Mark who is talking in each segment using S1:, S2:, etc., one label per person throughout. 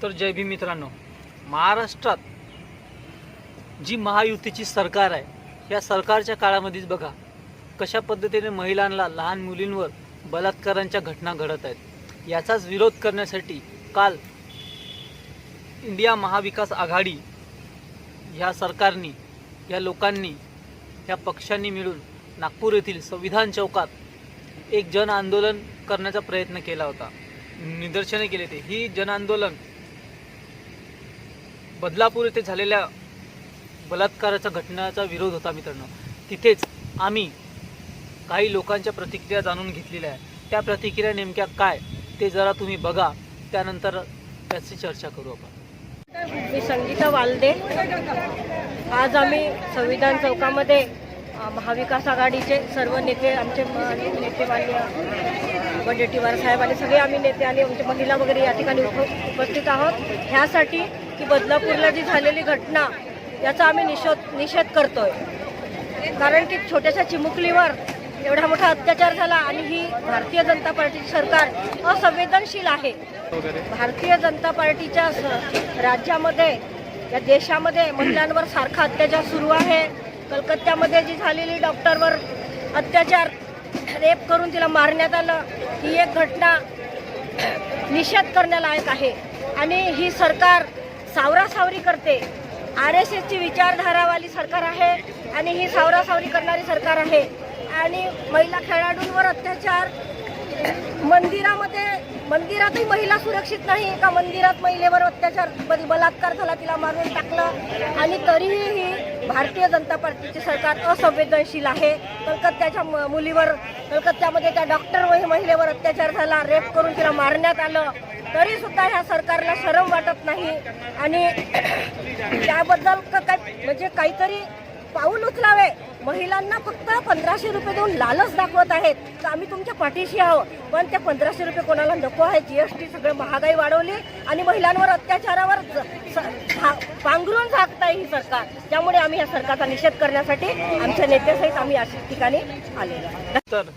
S1: तर जय भीम मित्रांनो, महाराष्ट्रात जी महायुतीची सरकार आहे या सरकारच्या काळामध्येच बघा कशा पद्धतीने महिलांना, लहान मुलींवर बलात्कारांच्या घटना घडत आहेत। याचाच विरोध करण्यासाठी काल इंडिया महाविकास आघाडी ह्या सरकारनी, या लोकांनी, या पक्षांनी मिळून नागपूर येथील संविधान चौकात एक जन आंदोलन करण्याचा प्रयत्न केला होता। निदर्शने केले ते। ही जन आंदोलन बदलापूर येथे झालेल्या बलात्काराच्या घटनेचा विरोध होता मित्रांनो। तिथेच आम्ही काही लोकांच्या प्रतिक्रिया जाणून घेतलेल्या आहेत। त्या प्रतिक्रिया नेमक्या काय ते जरा तुम्ही बघा, त्यानंतर त्याची चर्चा करू आपण।
S2: मी संगीता वालदे। आज आम्ही संविधान चौकामध्ये महाविकास आघाडीचे सर्व नेते, आमचे नेते मान्य वडेट्टीवार साहेब आणि सगळे आम्ही नेते आणि आमच्या महिला वगैरे या ठिकाणी उपस्थित आहोत ह्यासाठी की बदलापूरला जी झालेली घटना याचा आम्ही निषेध करतोय। कारण की छोट्याशा चिमुकलीवर एवढा मोठा अत्याचार झाला आणि ही भारतीय जनता पार्टीची सरकार असंवेदनशील आहे। भारतीय जनता पार्टीच्या राज्यामध्ये, या देशामध्ये महिलांवर सारखा अत्याचार सुरू आहे। कलकत्त्यामध्ये जी झालेली डॉक्टरवर अत्याचार, रेप करून तिला मारण्यात आलं, ही एक घटना निषेध करण्यालायक आहे। आणि ही सरकार सावरासावरी करते। RSSची विचारधारावाली सरकार आहे आणि ही सावरासावरी करणारी सरकार आहे। आणि महिला खेळाडूंवर अत्याचार, मंदिरातही महिला सुरक्षित नाही का? मंदिरात महिलेवर अत्याचार, बलात्कार झाला, तिला मारून टाकलं आणि तरीही ही भारतीय जनता पार्टीची सरकार असंवेदनशील आहे। कलकत्त्याच्या मुलीवर, कलकत्त्यामध्ये त्या डॉक्टर महिलेवर अत्याचार झाला, रेप करून तिला मारण्यात आलं, तरी सुद्धा ह्या सरकारला शरम वाटत नाही। आणि त्याबद्दल म्हणजे काहीतरी पाऊल उचलावे। महिलांना फक्त 1500 रुपये देऊन लालच दाखवत आहेत तर आम्ही तुमच्या पाठीशी आहोत, पण ते 1500 रुपये कोणाला नको आहे। GST सगळं महागाई वाढवली आणि महिलांवर अत्याचारावर पांघरून झाकताय ही सरकार। त्यामुळे आम्ही या सरकारचा निषेध करण्यासाठी आमच्या नेत्यासहित आम्ही अशा ठिकाणी आलेलो आहोत।
S1: तर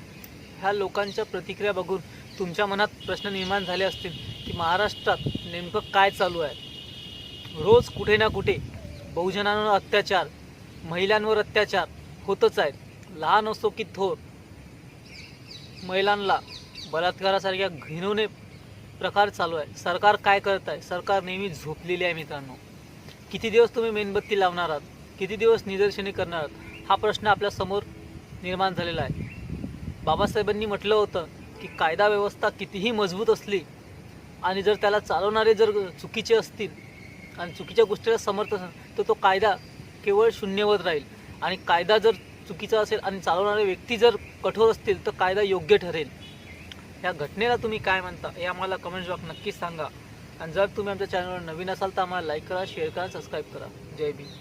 S1: ह्या लोकांच्या प्रतिक्रिया बघून तुमच्या मनात प्रश्न निर्माण झाले असतील की महाराष्ट्रात नेमकं काय चालू आहे। रोज कुठे ना कुठे बहुजनांवर अत्याचार, महिलांवर अत्याचार होतच आहेत। लहान असो की थोर, महिलांना बलात्कारासारख्या घिनवणे प्रकार चालू आहे। सरकार काय करत आहे? सरकार नेहमी झोपलेली आहे मित्रांनो। किती दिवस तुम्ही मेणबत्ती लावणार आहात? किती दिवस निदर्शने करणार आहात? हा प्रश्न आपल्या समोर निर्माण झालेला आहे। बाबासाहेबांनी म्हटलं होतं की कायदा व्यवस्था कितीही मजबूत असली आणि जर त्याला चालवणारे जर चुकीचे असतील आणि चुकीच्या गोष्टीला समर्थ असेल तर तो कायदा केवळ शून्यवत राहील। आणि कायदा जर चुकीचा असेल आणि चालवणारे व्यक्ती जर कठोर असतील तर कायदा योग्य ठरेल। या घटनेला तुम्ही काय म्हणता हे आम्हाला कमेंट बॉक्स नक्कीच सांगा। आणि जर तुम्ही आमच्या चॅनलवर नवीन असाल तर आम्हाला लाईक करा, शेअर करा, सबस्क्राईब करा। जय भीम।